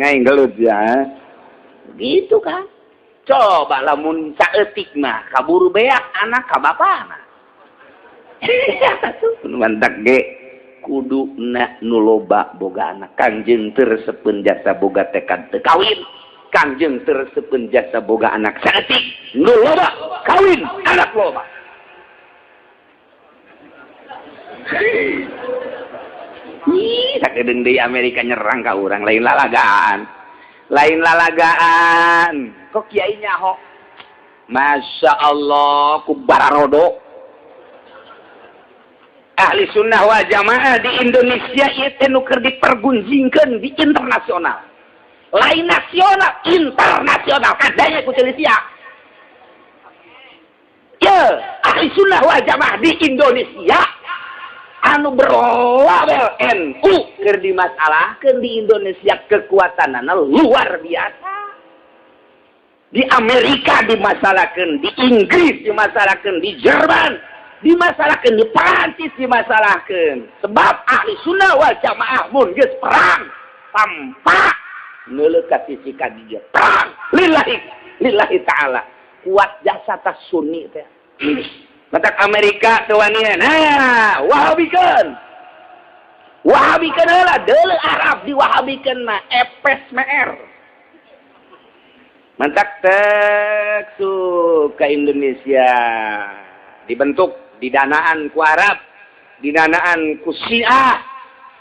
ngai gelut ya. Gitu kan. Coba lamun saeutik mah kaburu beak anak ka bapana. Mantak ge kuduna nu loba boga anak. Kangjeng teu resepeun jasa boga tekad teu kawin. Kangjeng teu resepeun jasa boga anak saeutik nu loba kawin anak loba. Ih, sakedeung deui Amerika nyerang ka urang lain lalagaan. Lain lalagaan. Kok kiai nyaho? Masya Allah, ku bararodo. Ahli sunnah wal jamaah di Indonesia itu nuker dipergunjingkan di internasional. Lain nasional, internasional. Kadanya ku Indonesia. Ya, ahli sunnah wal jamaah di Indonesia. Anu berlabel NU keur dimasalahkeun di Indonesia kekuatanana luar biasa. Di Amerika dimasalahkeun, di Inggris dimasalahkeun, di Jerman dimasalahkeun, di Prancis dimasalahkeun. Sebab ahli sunnah wal jamaah mun geus perang tanpa neuleuh ka sisi ka dieu. Perang lillahi taala. Kuat jasa tas sunni teh. Matak Amerika tewanian. Nah, wahabikeun. Wahabikeun heula deuleu Arab diwahabikeun mah epes meer. Mantak tek ke Indonesia dibentuk didanaan ku Arab, didanaan ku Syiah.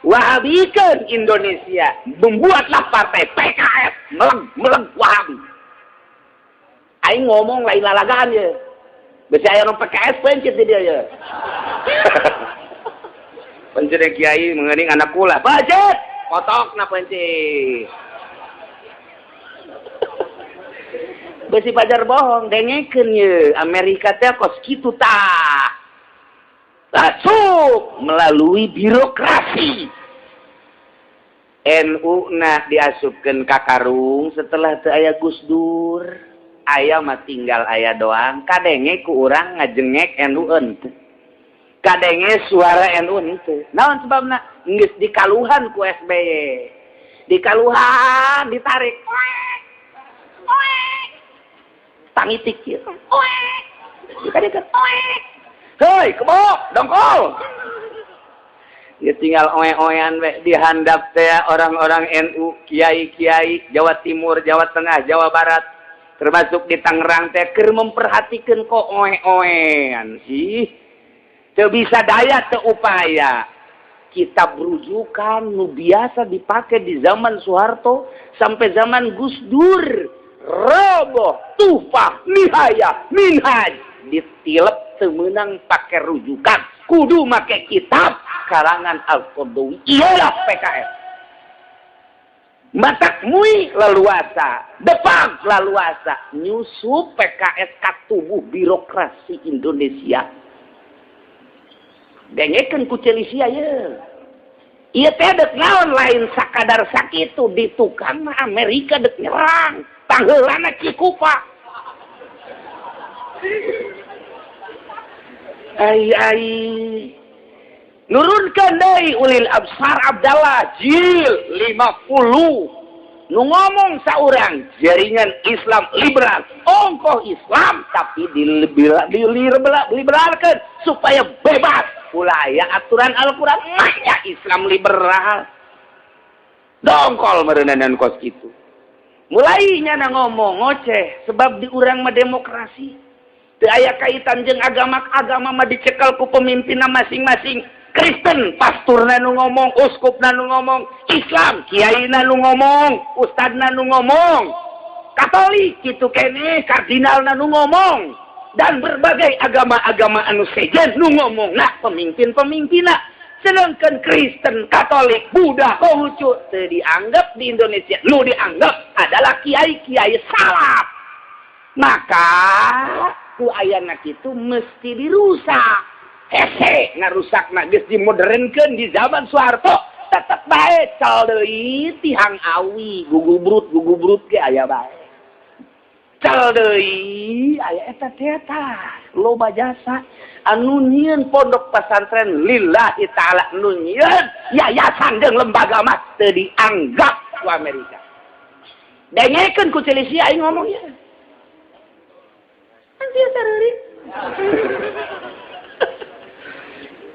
Wahabikeun Indonesia, membuatlah partai PKS meleg Wahabi. Aing ngomong lain lalagaan ye. Besi aya nu PKS pencet di dia ya. Pencet kiai mengening anak kula. Pencet, potokna pencet. Besi pajar bohong, dengekeun ye. Amerika teh kos kitu tah. Masuk melalui birokrasi. NU na diasupkeun ka karung setelah teu aya Gus Dur. Aya mah tinggal aya doang. Kadenge ku urang ngajengek NU henteu. Kadenge suara NU henteu. Naon sebabna? Geus dikaluhan ku SBY. Dikaluhan ditarik. Tangitik kieu. Dikadekeun. Hei, kebok, dongkol. Ya tinggal oe-oean we dihandap teh orang-orang NU, kiai-kiai Jawa Timur, Jawa Tengah, Jawa Barat. Termasuk di Tangerang teh keur memperhatikan kok oe-oean sih. Teu bisa daya teu upaya. Kitab rujukan nu biasa dipakai di zaman Soeharto sampai zaman Gus Dur. Roboh, Tuhfah, Nihayah, Minhaj ditilep teu meunang pake rujukan. Kudu make kitab karangan Al-Qardawi. Iyalah PKS. Matak mui leluasa, depang leluasa, nyusup PKS ka tubuh birokrasi Indonesia. Dengekeun ku Celisia ye. Ieu teh deuk naon lain sakadar sakitu di tukang mah Amerika deuk nyerang, tangheulana Cikupa. Ai nurunkan deui ulil absar Abdallah jil 50 nu ngomong saurang jaringan Islam liberal ongkoh Islam tapi diliberalkan supaya bebas pula aya aturan Al-Quran mahnya Islam liberal dongkol merendahan kos gitu mulainya na ngomong ngoceh sebab di urang mah demokrasi teu aya kaitan jeung agama mah dicekal ku pemimpinna masing-masing. Kristen pasturna nu ngomong, uskupna nu ngomong, Islam kiaina nu ngomong, ustadna nu ngomong, Katolik kitu keneh kardinalna nu ngomong, dan berbagai agama-agama anu sejen nu ngomong. Nah, pemimpin-pemimpinna sedangkan Kristen, Katolik, Buddha, Konghucu teu dianggap di Indonesia, nu dianggap adalah kiai-kiai salaf. Maka ku ayana kitu mesti dirusak. Hese ngarusakna geus dimodernkeun di zaman Soeharto tetep bae cal deui tihang awi gugubrut ge aya bae cal deui aya eta teh loba jasa anu nyieun pondok pesantren lillahi taala nu nyieun yayasan jeung lembaga mah teu dianggap ku Amerika dengekeun ku Celisia aing ngomongnya. Nanti sareurik.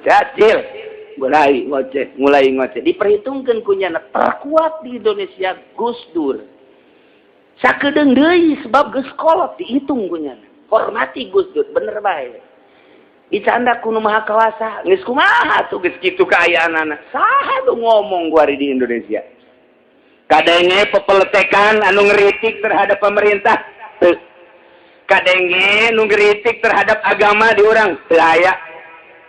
Jajil, mulai ngoceh. Diperhitungkan kunyana terkuat di Indonesia Gus Dur. Sakedeung deui sebab geus kolot dihitung kunyana. Hormati Gus Dur, bener bae. Dicanda kuno maha kawasa, geus kumaha tuh geus kitu kaayaanana. Saha tuh ngomong gua di Indonesia. Kadenge pepeletekan anu ngeritik terhadap pemerintah. Kadenge nu ngeritik terhadap agama di urang teu aya.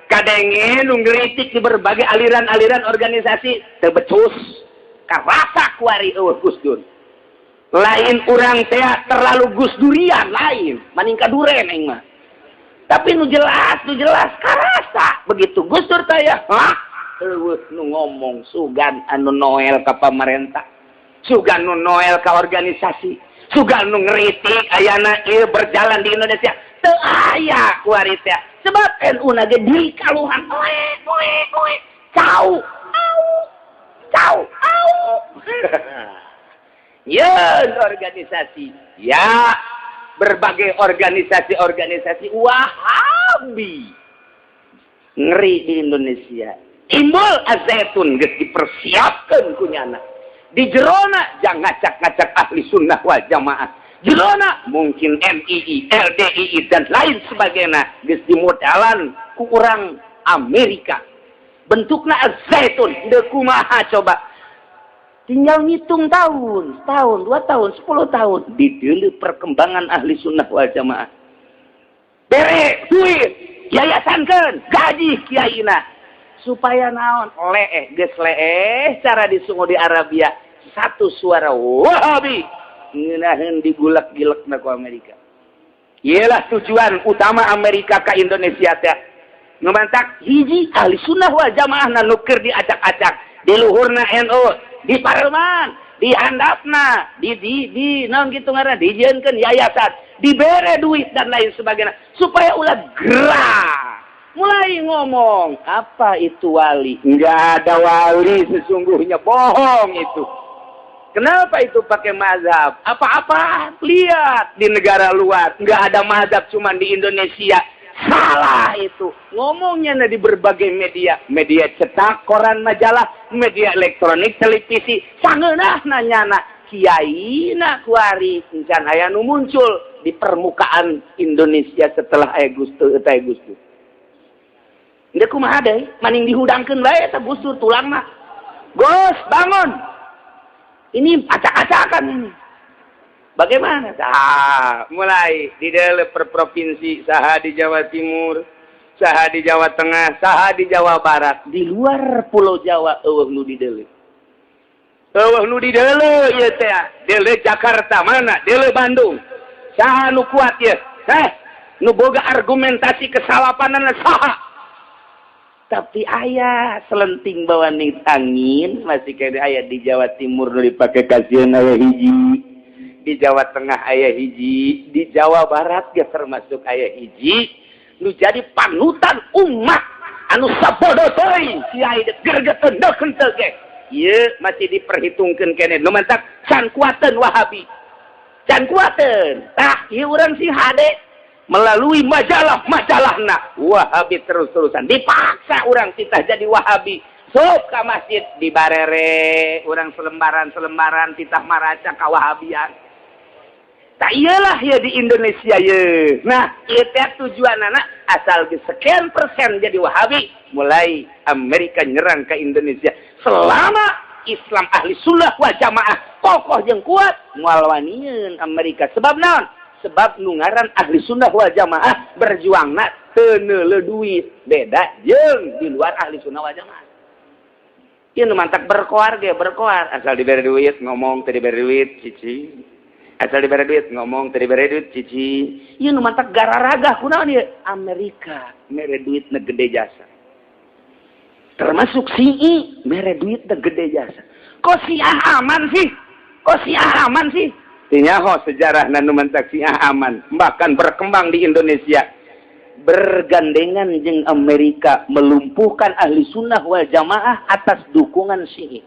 Kadenge nu ngeritik di berbagai aliran-aliran organisasi teu becus. Karasa kuari eueuh Gus Dur. Lain urang teh terlalu Gus Durian lain, maning kaduren aing mah. Tapi nu jelas karasa begitu Gus Dur teh ya. Hah? Eueuh nu ngomong sugan anu noel ka pamarentah. Sugan nu noel ka organisasi. Sugan nu ngeritik ayana ieu berjalan di Indonesia. Teu aya kuari teh. Sebab NU nage diri kaluhan. Oe. Cau. Ya, organisasi. Ya, berbagai organisasi Wahabi. Ngeri di Indonesia. Timbul azaitun geus dipersiapkeun kunyana. Di jerona jangan ngacak-ngacak ahli sunnah wal jamaah. Jerona mungkin MII, LDII dan lain sebagainya geus dimodalan ku urang Amerika. Bentukna azaitun, teu kumaha coba. Tinggal ngitung tahun, 2 tahun, 10 tahun. Dideuleu perkembangan ahli sunnah wal jamaah. Bere, duit, yayasankeun, gaji kiaina. Supaya naon? Geus leeh, cara disungu di Arabia. Satu suara Wahabi. Ngeunaheun digulak-gilekna ku Amerika. Iyalah tujuan utama Amerika ka Indonesia teh. Numantak hiji ahli sunnah wal jamaah nu keur diacak-acak. Di luhurna NU. Di parlemen, di handapna, di naon kitu ngaranna, dijieunkeun yayasan, dibere duit dan lain sebagainya supaya ulah gerah. Mulai ngomong, apa itu wali? Enggak ada wali sesungguhnya, bohong itu. Kenapa itu pakai mazhab? Apa-apa? Lihat di negara luar, enggak ada mazhab cuma di Indonesia. Salah itu. Ngomongnya di berbagai media. Media cetak, koran, majalah, media elektronik, televisi. Sangeunah nanyana. Kiai na kuari. Encan aya nu muncul di permukaan Indonesia setelah aya Gus Dur. Ndeu kumaha deui? Maning dihudangkeun bae eta Gus Dur tulangna. Gus, bangun. Ini acak-acakan ini. Bagaimana? Mulai di dalam per provinsi, saha di Jawa Timur, saha di Jawa Tengah, saha di Jawa Barat, di luar Pulau Jawa eueuh nu di deuleu. Eueuh nu di deuleu ieu teh. Deuleu Jakarta mana? Deuleu Bandung. Saha nu kuat ieu? Nu boga argumentasi kesalapanana saha? Tapi aya selenting bawaning angin masih kaya aya di Jawa Timur nu dipake kasieun aya hiji. Di Jawa Tengah aya hiji, di Jawa Barat ya termasuk aya hiji, nu jadi panutan umat anu sabodo teuing kiai gergeteun deukeun teu ge. Ieu masih diperhitungkeun keneh nu mantak can kuateun Wahabi. Can kuateun. Tah ieu urang si hade melalui majalah-majalahna Wahabi terus-terusan dipaksa urang titah jadi Wahabi. Sok ka masjid dibarere urang selembaran-selembaran titah maraca ka Wahabian. Tak iyalah ya di Indonesia ya. Nah, itu tujuanana asal sekian persen jadi Wahabi, mulai Amerika nyerang ke Indonesia. Selama Islam ahli sunnah wal jamaah kokoh jeung kuat, moal wanieun Amerika. Sebab naon? Sebab nu ngaran ahli sunnah wal jamaah berjuangna teu neuleuh duit. Beda jeung di luar ahli sunnah wal jamaah. Ieu nu mantak berkoar ge, berkoar. Asal diberi duit ngomong teu diberi duit, cici. Asal diberi duit ngomong teu diberi duit, cici. Ieu nu mantak gararaga kunaon ieu? Amerika mere duitna gede jasa. Termasuk CI mere duitna gede jasa. Kok si aman sih? Kok si aman sih? Tinyaho sejarah nu mantak si aman, bahkan berkembang di Indonesia. Bergandengan jeung Amerika melumpuhkan ahli sunnah wal jamaah atas dukungan Syi'i.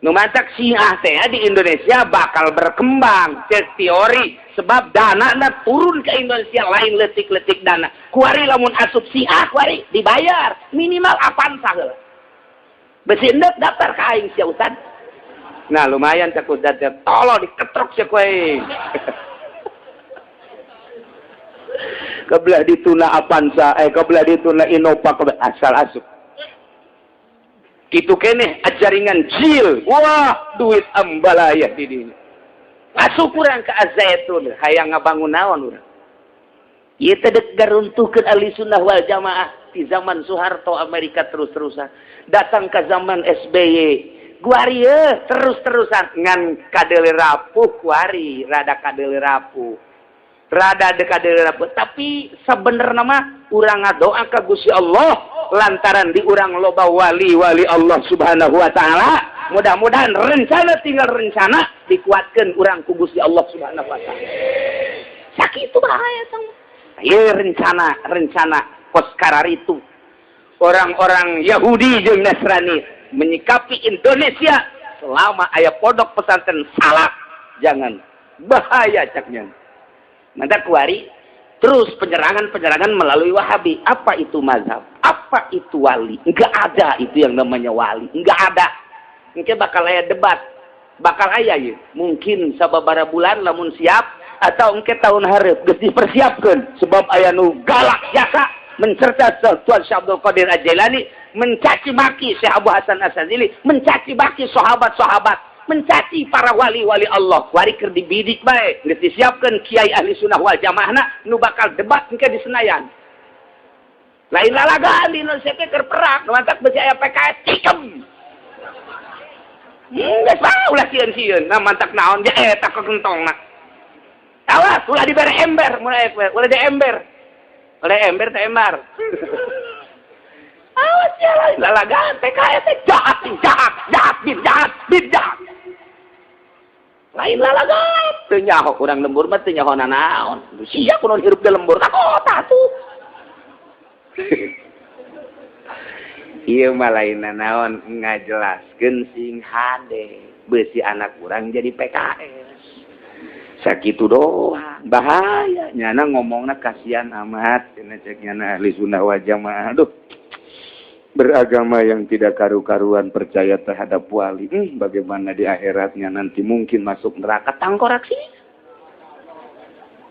Nu mantak Syiah teh di Indonesia bakal berkembang teori sebab dana turun ke Indonesia lain letik-letik dana. Kuari lamun asup Syiah kuari dibayar minimal Avanza heula. Besi endek daftar ka aing sia Ustad. Nah lumayan cak Ustad tolong diketrok sia kuing. Kebelah dituna Avanza kebelah dituna Innova asal asup. Itu kene jaringan jil. Wah, duit ambalaya di dieu. Asup urang ka Zaitun, hayang ngabangun naon urang. Ieu teh dek garuntuhkeun Ahlussunnah wal Jamaah di zaman Soeharto Amerika terus-terusan. Datang ke zaman SBY. Guari terus-terusan ngan kadele rapuh kuari, rada kadele rapuh. Rada dekadele rapuh, tapi sebenarnya mah urang ngadoa ka Gusti Allah lantaran di urang loba wali-wali Allah Subhanahu wa taala. Mudah-mudahan rencana tinggal rencana dikuatkeun urang ku Gusti Allah Subhanahu wa taala. Sakitu bahaya sang. Ieu rencana Oscar itu. Orang-orang Yahudi jeung Nasrani menyikapi Indonesia selama aya pondok pesantren salah jangan bahaya caknya. Maka kuari terus penyerangan melalui Wahabi. Apa itu mazhab? Apa itu wali? Enggak ada itu yang namanya wali. Enggak ada. Mungkin bakal aya debat. Bakal aya ya. Mungkin sababaraha bulan lamun siap atau mungkin tahun hareup geus dipersiapkeun sebab aya nu galak jasa mencerca Tuan Syekh Abdul Qadir Al-Jailani, mencaci maki Syekh Abu Hasan Asy-Syadzili, mencaci maki sahabat-sahabat, mencaci para wali-wali Allah. Wari keur dibidik bae, geus disiapkeun kiai Ahlussunnah wal Jamaahna nu bakal debat engke di Senayan. Lain lalagaan di Indonesia teh keur perang, mantak beusi aya PKS cikem. Geus ulah sieun-sieun, mantak naon ge eta kegentongna. Awas ulah dibere ember, ulah di ember. Oleh ember teh embar. Awas ya lain lalagaan PKS teh jahat, bin jahat. Lain lalagaan teu nyaho urang lembur mah teu nyaho naon. Sia kunaon hirup di lembur ka kota tuh. Ieu mah lain naon ngajelaskeun sing hade beusi anak urang jadi PKS. Sakitu doang bahaya nyana ngomongna kasihan amat cenah cek nyana Ahlussunnah wal Jamaah. Aduh, beragama yang tidak karu-karuan percaya terhadap wali. Bagaimana di akhiratnya nanti mungkin masuk neraka tangkorak sih.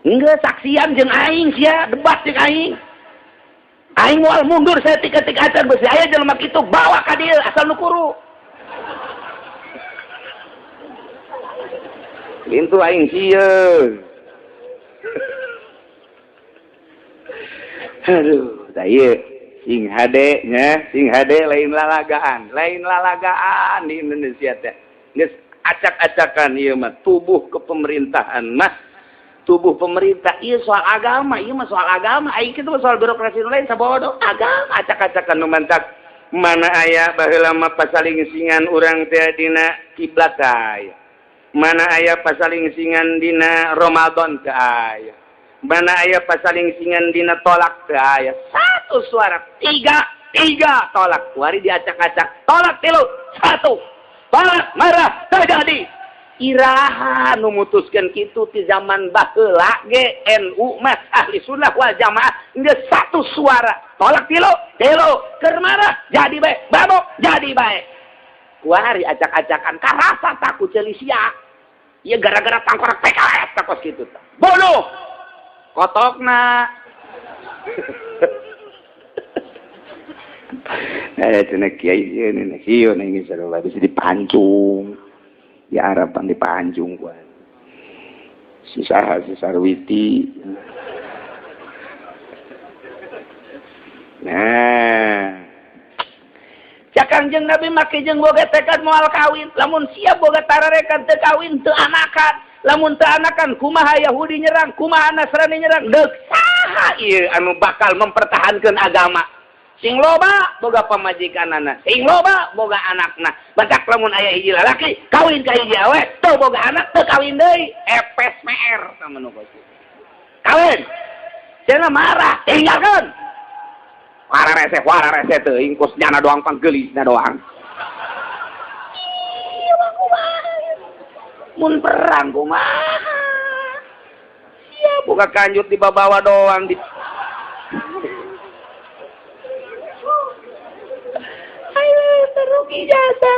Enggak saksian jeung aing sia debat jeung aing. Aing moal mundur saya tik-tik acan beusi aya jelema kitu bawa ka dieu asal nu kuru. Pintu aing sieun. Aduh, da ieu sing hade nya, sing hade lain lalagaan di Indonesia teh. Geus acak-acakan ieu mah tubuh kepemerintahan mah tubuh pemerintah ieu soal agama, ieu mah soal agama, aing kitu soal birokrasi lain sabodo agama acak-acakan nu mantak mana aya baheula mah pasalingsingan urang teh dina kiblat aya. Mana aya pasalingsingan dina Ramadan teu aya. Mana aya pasalingsingan dina tolak teu aya. Satu suara, tiga tolak. Wari diacak-acak. Tolak 3, 1. Tolak marah terjadi. Iraha nu mutuskeun kitu ti zaman baheula ge NU mah Ahlussunnah wal Jamaah geus satu suara. Tolak 3, keur marah jadi bae, babok jadi bae. Wari acak-acakan karasa takut ceuli sia. Iya gara-gara tangkorak PKS takos gitu. Bodoh. Kotokna. Cenah kiai ini hieu nih sarua bisa dipancung. Di harapan dipancung gua. Si Sarwiti. Nah. Kangjeng Nabi make jeung boga tekad moal kawin, lamun siap boga tararekan teu kawin teu anakan, lamun teu anakan kumaha Yahudi nyerang, kumaha Nasrani nyerang, deuk saha ieu anu bakal mempertahankeun agama. Sing loba boga pamajikanana, sing loba boga anakna. Batak lamun aya hiji lalaki kawin ka hiji awe, teu boga anak teu kawin deui, epes meer sama nu kitu. Kawin. Cenah marah, tinggalkeun. Wara rese teuing kus nyana doang panggelisna doang. Mun perang kumaha? Sia buka kanjut di bawa doang di. Ayo terugi jasa.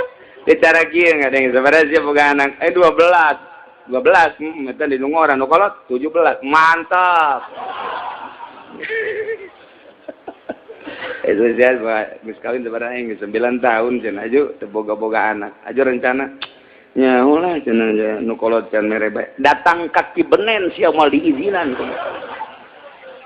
Bicara kieu ngadeng sabaraha sia boga anak? 12. 12. Eta di nungoran nu kolot 17. Mantap. Itu saya geus kawin sabaraha geus 9 tahun cenah aju teu boga-boga anak. Aju rencana nya ulah cenah nu kolot can mere bae. Datang ka Kibenen sia moal diizinan.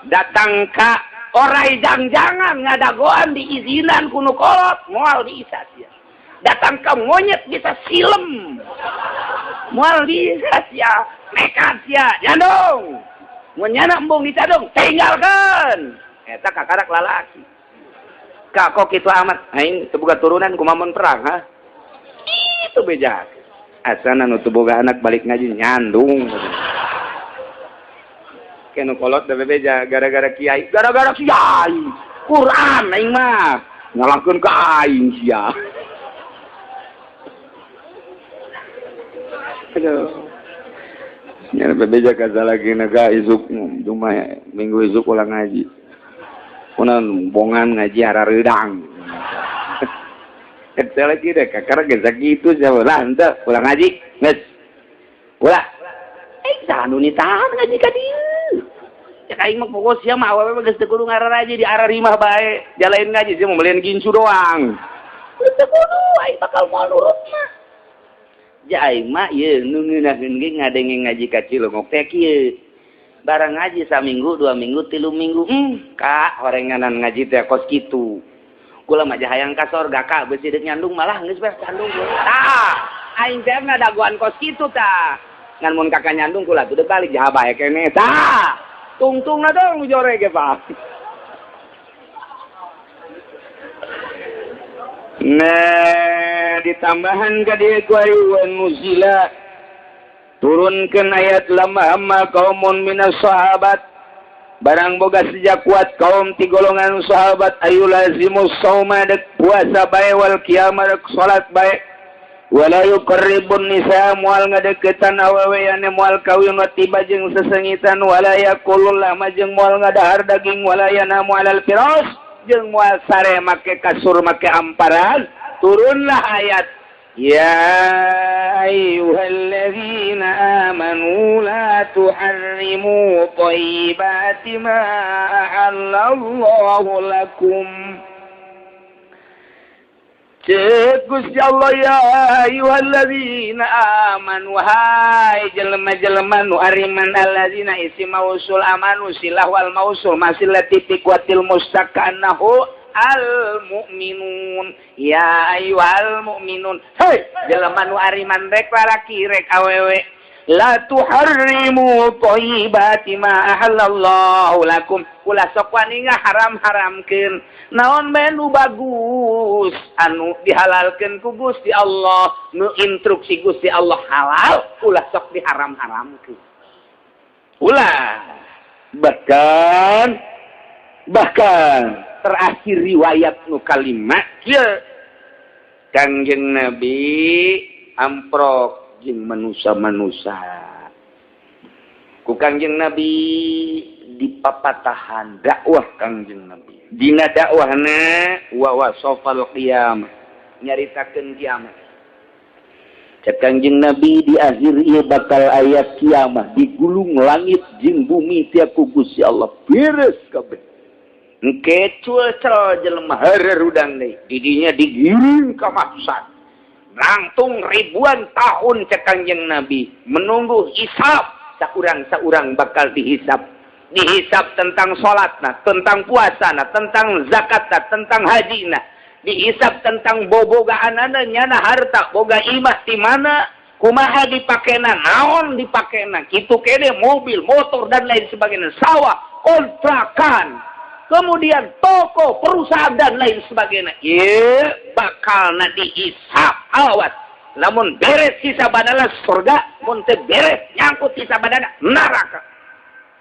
Datang ka orai jangjangan ngadagoan diizinan ku nu kolot moal diisa sia. Datang ka monyet bisa silem. Moal diisa sia. Nekat sia. Nyandung. Mun nyana embung dicadung tinggalkeun. Eta kakarak lalaki. Kak kok kitu amat aing teu boga turunan kumaha perang ha. Itu beja. Asana nu teu boga anak balik ngaji nyandung. Kenu kolot da beja gara-gara kiai, gara-gara kiai. Quran aing mah nyalahkeun ka aing sia. Aduh. Nya beja kaza lagi naga izuk cuma minggu izuk ulang ngaji. Kunan bongan ngaji harareudang. Eta lagi deh kakara geus sakitu sia ulah henteu ulang ngaji. Geus. Ulah. Sanu nitahan ngaji ka dieu. Ya aing mah pokok sia mah awewe geus teu kudu ngararaji di ararimah bae. Jalain ngaji sia mau meuleun ginsu doang. Teu kudu aing bakal moal nurut mah. Ja aing mah ieu nu ngeunaheun ge ngadenge ngaji ka Cilongok teh kieu. Barang ngaji saminggu, 2 minggu, 3 minggu. Kak, horenganan ngaji teh kos kitu. Kula mah hayang ka sorga Kak, beusi deuk nyandung malah geus beres nyandung. Tah, aing teh ngadaguan kos kitu tah. Ngan mun Kakak nyandung kula teu balik jaha bae keneh. Tah, tungtungna dong jore ge, Pak. Nah, ditambahan ka dieu ku ayat nuzila turunkeun ayat lamma amma qaumun minas sahabat barang boga sejak kuat kaum ti golongan sahabat ayu lazimus sauma dek puasa bae wal qiyamah dek salat bae wala yuqarribun nisa moal ngadeukeutan awewe ane moal kawin wa tiba jeung sesengitan wala yaqulul lama jeung moal ngadahar daging wala yanamu alal firas jeung moal sare make kasur make amparan turunlah ayat ya ayyuhalladzina amanu la tuharrimu thayyibati ma ahallallahu lakum Cek Gusti Allah ya ayyuhalladzina amanu hai jelema-jelema nu ariman alladzina isi mausul amanu silah wal mausul masih latifi kuatil mustaqanahu al mu'minun ya ayyuhal mu'minun hei jelema nu ariman rek lalaki rek awewe la tuharrimu thayyibati ma ahallallahu lakum ulah sok wani ngaharam-haramkeun naon bae nu bagus anu dihalalkeun ku Gusti Allah nu instruksi Gusti Allah halal ulah sok diharam-haramkeun ulah bahkan terakhir riwayat nu kalimat kieu Kangjeng Nabi amprok jeung manusia-manusia ku Kangjeng Nabi dipapatahan dakwah Kangjeng Nabi dina dakwahna wa wasafal qiyamah nyaritakeun kiamat cek Kangjeng Nabi di akhir ieu bakal aya kiamat digulung langit jeung bumi ti ku Gusti Allah beres kabeh engke cuel-cel jelema harerudang deui didinya digiring ka mahsyar langtung ribuan tahun cek Kangjeng Nabi menunggu hisab saurang-saurang bakal dihisab tentang salatna tentang puasana tentang zakatna tentang hajina dihisab tentang bobogaanana nyana harta boga imah di mana kumaha dipakena naon dipakena kitu kene mobil motor dan lain sebagainya sawah kontrakan kemudian toko, perusahaan dan lain sebagainya. Ieu bakalna dihisab. Awas. Lamun beres hisabana surga, mun teu beres nyangkut hisabana neraka.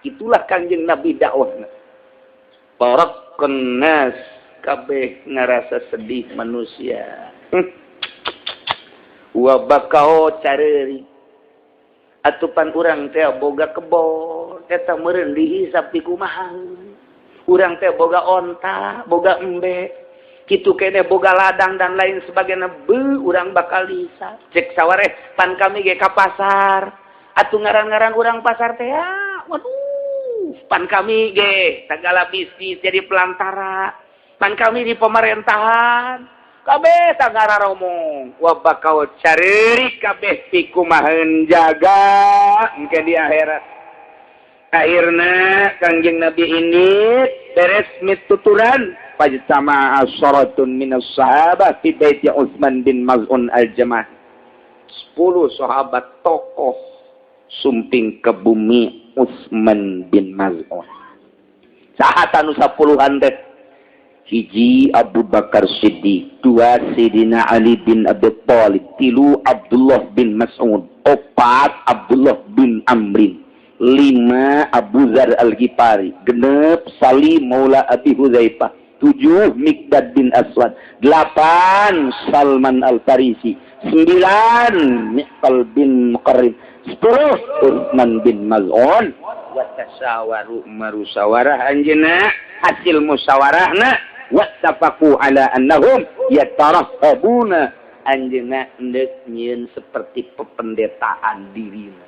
Itulah Kangjeng Nabi dakwahna. Parakun nas kabeh ngarasa sedih manusia. Wa bakao careuri atupan urang teh boga kebon eta meureun dihisap di kumaha. Urang teh boga onta, boga embe, kitu kene boga ladang dan lain sebagainya. Urang bakal hisap. Cek sawareh pan kami ge ka pasar. Atuh ngaran-ngaran urang pasar teh waduh, pan kami ge segala bisnis jadi pelantara. Pan kami di pemerintahan. Kabeh tangara romong, wabakau cari kabeh pikumahan jaga engke di akhirat. Akhirna Kangjeng Nabi ini beres mituturan pajtama asharatun minas sahabah fi baiti Utsman bin Maz'un al-Jamaah. 10 sahabat tokoh sumping ke bumi Utsman bin Maz'un. Saha anu 10-an teh? Hiji Abu Bakar Siddiq, 2 Sayyidina Ali bin Abi Thalib, 3 Abdullah bin Mas'ud, 4 Abdullah bin Amrin, 5 Abu Dzar Al-Ghifari, 6 Salim Maula Abi Hudzaifah, 7 Miqdad bin Aswad, 8 Salman Al-Farisi, 9 Miqal bin Muqarrib, 10 Utsman bin Maz'un. Wa tasyawaru marusawarah anjeunna hasil musyawarahna wattafaqu ala annahum yatarahhabuna anjeunna endek nyieun seperti pependetaan dirina.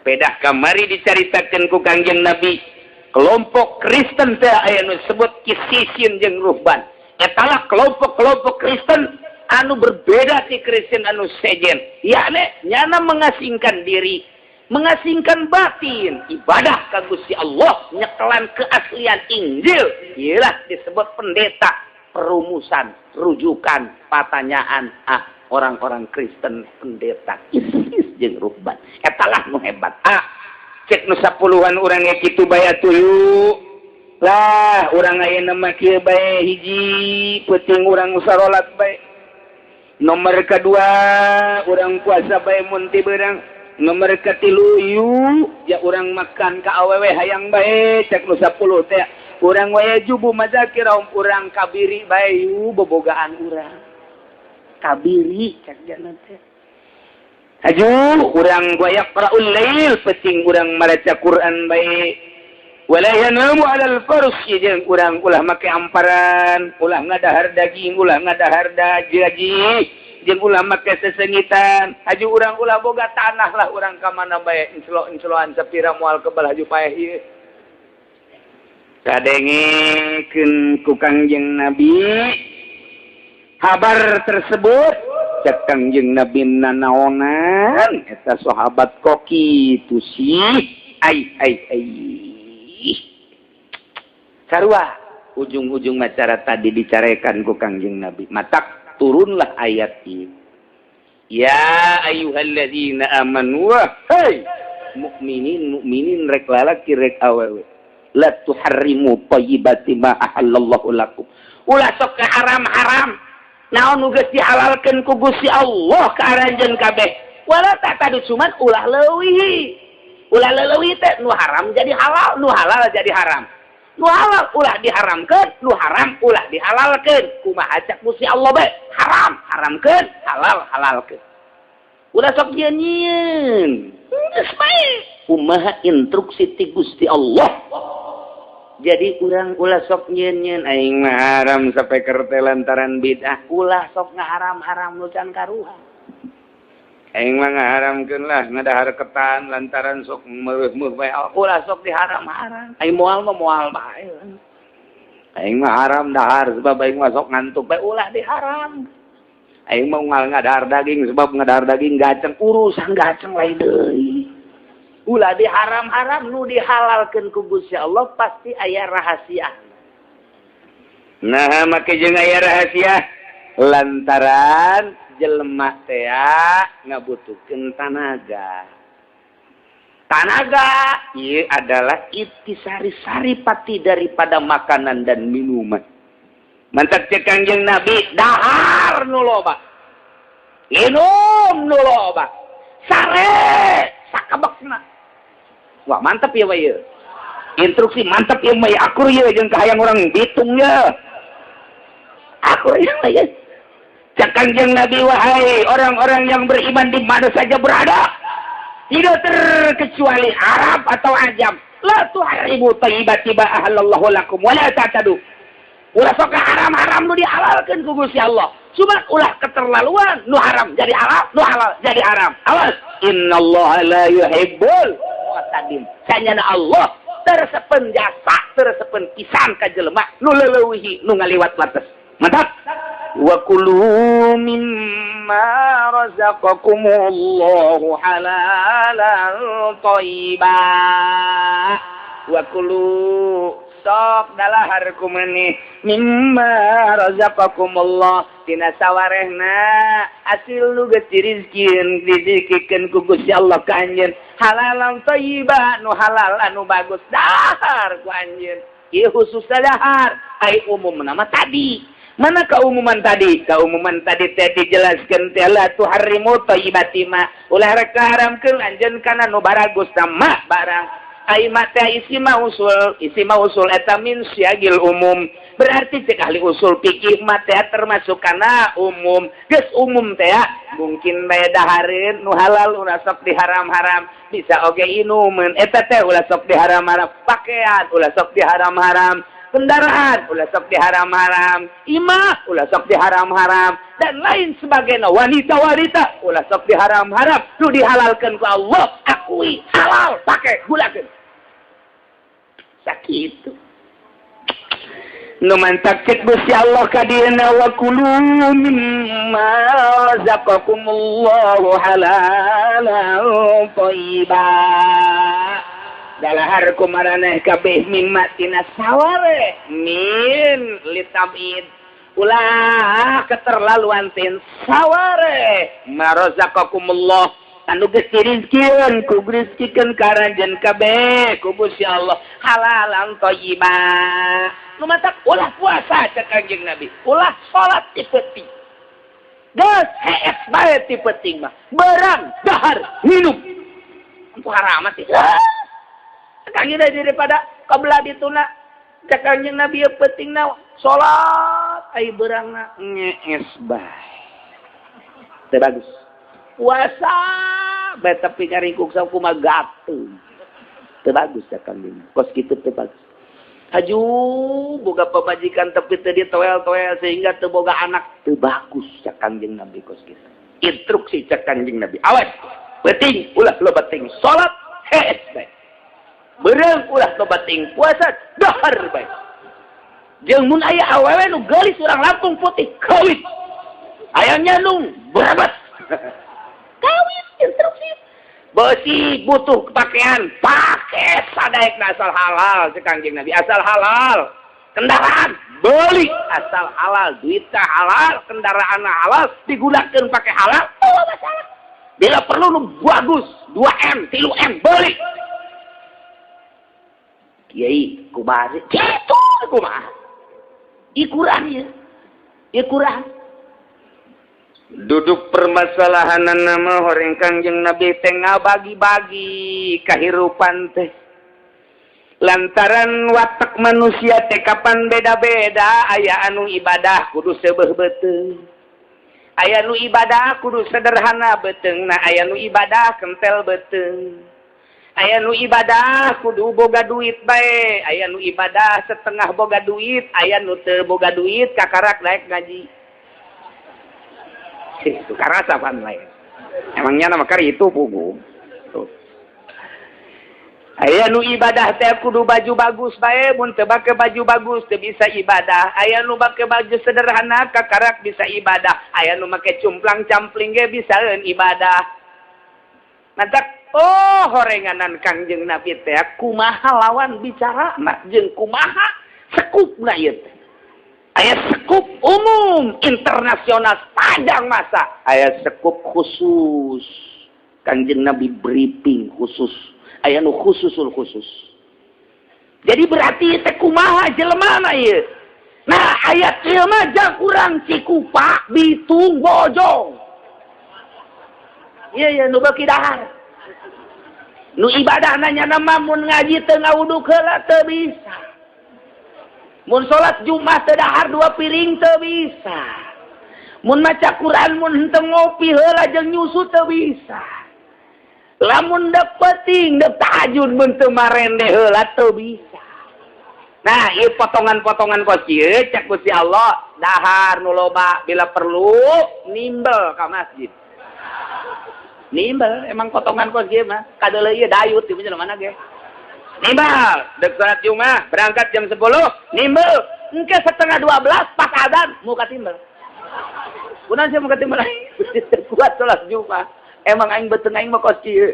Pedah kamari dicaritakeun ku Kangjeng Nabi kelompok Kristen teh aya nu disebut Kisisin jeung Ruhban. Eta lah kelompok-kelompok Kristen anu berbeda ti Kristen anu sejen. Yakni nyana mengasingkan diri, mengasingkan batin, ibadah ka Gusti Allah, nyekelan keaslian Injil. Iyalah disebut pendeta, perumusan, rujukan, patanyaan orang-orang Kristen pendeta Isis jeung Ruhban. Eta lah nu hebat. Cek nu 10-an urang ge kitu bae atuh. Lah urang ayeuna mah kieu bae hiji peuting urang sarolat bae. Nomor kedua urang puasa bae mun ti beurang. Nomor katilu ya urang makan ka awewe hayang bae cek nu 10 teh urang we jubu mazakir urang kabiri bae bobogaan urang kabiri cek jana teh haju urang goyak praul lail pecing urang maca Quran bae wala yanamu alal farsh jeung urang ulah make amparan ulah ngadahar daging ulah ngadahar daji jeung ulah make sesengitan haju urang ulah boga tanah lah urang ka mana bae inslo-insloan sapira moal kebal haju paeh ieu sadengekeun ku Kangjeng Nabi kabar tersebut cek Kangjeng Nabi nanaonan eta sahabat koki tu sih ai sarua ujung-ujung acara tadi dicarekan ku Kangjeng Nabi matak turunlah ayat ini. Ya ayyuhalladzina amanu hai mukminin rek lalaki rek awewe la tuharrimu thayyibati ma ahallallahu lakum. Ulah sok haram-haram naon nu geus dihalalkeun ku Gusti Allah ka aranjeun kabeh. Wala tatadu cuman ulah leuwih. Ulah leuwih teh nu haram jadi halal, nu halal jadi haram. Nu halal ulah diharamkeun, nu haram ulah dihalalkeun. Kumaha cak Gusti Allah bae? Haram haramkeun, halal halalkeun. Ulah sok nyieun. Geus bae. Kumaha instruksi ti Gusti Allah. Jadi urang ulah sok nyieun aing mah haram sampai kerte lantaran bid'ah. Ulah sok ngaharam-haram nu can karuha. Aing mah ngaharamkeun lah ngadahar ketan lantaran sok meueuh-meueuh bae. Ulah sok diharam-haram. Aing moal mah moal bae. Aing mah haram dahar sebab aing mah sok ngantuk bae ulah diharam. Aing mah moal ngadahar daging sebab ngadahar daging gaceng urusan gaceng lain deui. Ulah diharam-haram nu dihalalkeun ku Gusti Allah pasti aya rahasia. Nah make jeung aya rahasia lantaran jelema teh ngabutuhkeun tanaga. Tanaga ieu adalah intisari pati daripada makanan dan minuman. Mantap cek Kangjeng Nabi, dahar nu loba. Minum nu loba. Sare sakabekna. Wah, mantap ya bae. Instruksi mantap ya bae. Akur ye jeung kahayang urang bitung ye. Akur ya bae. Cek Kangjeng Nabi, wahai orang-orang yang beriman di mana saja berada, tidak terkecuali Arab atau Ajam. La tuharibu thayyibat ahallallahu lakum wa la ta'tadu. Ulah sok haram-haram nu dihalalkeun ku Gusti Allah. Cuma ulah keterlaluan nu haram jadi halal, nu halal jadi haram. Awas, innallaha la yuhibbul mu'tadin. Sanyana Allah tersepen jasa, tersepen pisan ka jelema nu leuwih nu ngaliwat batas. Mantap. Wa kulu mimma razaqakumullahu halalan thayyiban. Wa kulu sok dalahar kumani mimma razaqakumullah tina sawarehna asil nu geus dirizkieun didikikeun ku Gusti Allah ka anjeun halalan thayyiban nu halal anu bagus dahar ku anjeun ieu khusus dahar ai umumna mah tadi. Mana keumuman tadi? Keumuman tadi teh dijelaskeun teh la tuharrimu thayyibatima. Ulah rek haramkeun anjeun kana nu baragus mah barang. Ai mah teh isi mah usul eta min syagil umum. Berarti cek ahli usul fikih mah teh termasuk kana umum. Geus umum teh mungkin bae dahareun nu halal ulah sok diharam-haram. Bisa oge inumeun eta teh ulah sok diharam-haram. Pakaian ulah sok diharam-haram. Kendaraan ulah sok diharam-haram, imah ulah sok diharam-haram, dan lain sebagainya. Wanita-wanita ulah sok diharam-haram, nu dihalalkan ku Allah, akui halal, pakai gulakeun. Sakitu. Nu mantak cek Gusti Allah ka dieuna wa kulu mimma razaqakumullahu halalan thayyiban. Dalahar kumaraneh kabeh mimma tina saware min litabid ulah keterlaluan tin saware marazaqakumullah anu geus dirizkieun ku rizkikeun karanjeun kabeh ku Gusti Allah halalan thayyiban nu matak ulah puasa cek Kanjeng Nabi ulah salat ti peuting geus hees bae ti peuting mah barang dahar minum itu haram sih Kanjeng daripada kabelah dituna cek Kanjeng Nabi pentingna salat ai beurangna ngees bae. Teu bagus. Puasa bae tapi ngaringkuk sakumaha gateung. Teu bagus cek Kanjeng. Kos kitu teu bagus. Haju boga pamajikan tapi teu ditoel-toel sehingga teu boga anak teu bagus cek Kanjeng Nabi kos kitu. Instruksi cek Kanjeng Nabi. Awas penting ulah lo penting salat hees bae. Beurang ulah tobating puasa dahar bae. Jeung mun aya awewe nu geulis urang Lampung putih kawin. Ayangnya nu berabat. Kawin instruksi. Beusi butuh pakaian, pake sadaekna asal halal cek Kanjeng Nabi, asal halal. Kendaraan beli asal halal, duitna halal, kendaraan halal, digunakeun pake halal, teu masalah. Bila perlu nu bagus, 2M, 3M beli. Kiai kumari gitu kumaha ikuran ya ikuran duduk permasalahan nama horeng Kanjeng Nabi teh ngabagi-bagi kahirupan teh lantaran watak manusia teh kapan beda-beda aya anu ibadah kudu seubeuh beuteung aya nu ibadah kudu sederhana beuteungna aya nu ibadah kentel beuteung aya nu ibadah kudu boga duit bae, aya nu ibadah setengah boga duit, aya nu teu boga duit kakarak daek ngaji. Itu karasa pan lain. Emangnya nama kari itu pugu. Aya nu ibadah teh kudu baju bagus bae, mun teu bake baju bagus teu bisa ibadah. Aya nu bake baju sederhana kakarak bisa ibadah. Aya nu make cumplang-campling ge bisaeun ibadah. Mantak oh horenganan Kanjeng Nabi teh kumaha lawan bicara na jeung kumaha sekupna ieu teh aya sekup umum internasional sepanjang masa aya sekup khusus Kanjeng Nabi briefing khusus aya nu khususul khusus jadi berarti teh kumaha jelema ieu nah ayat ieu mah jang kurang Cikupa Bitung Bojong ieu nu beuki dahar nu ibadah nanya nama mun ngaji teu ngawuduk heula teu bisa. Mun salat Jumat teu dahar 2 piring teu bisa. Mun maca Quran mun henteu ngopi heula jeung nyusu teu bisa. Lamun dek penting, dek tahajud bentuk marende heula teu bisa. Nah, ieu potongan-potongan kos kieu cek Gusti Allah, dahar nu loba bila perlu nimbel ka masjid. Nimbel emang potongan kos kieu mah kadeuleu ieu dayut di mana ge. Nimbel, dek salat Jumat berangkat jam 10, nimbel. Engke setengah 12 pas adzan muka timbel. Kunaon sih muka timbel? Kuat salat Jumat. Emang aing beuteung aing mah kos kieu.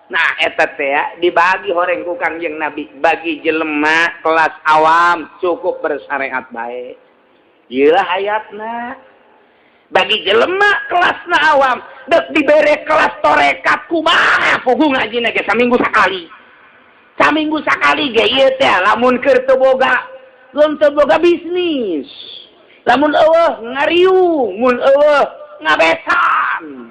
Nah, eta teh ya dibagi horeng ku Kangjeng Nabi, bagi jelema kelas awam cukup bersyariat bae. Ieu hayatna. Bagi jelema kelasna awam, dek dibere kelas torekat kumaha pugu ngajina ge saminggu sakali. Saminggu sakali ge ieu teh lamun keur teu boga, lamun teu boga bisnis. Lamun eueuh ngariung, mun eueuh ngabesan.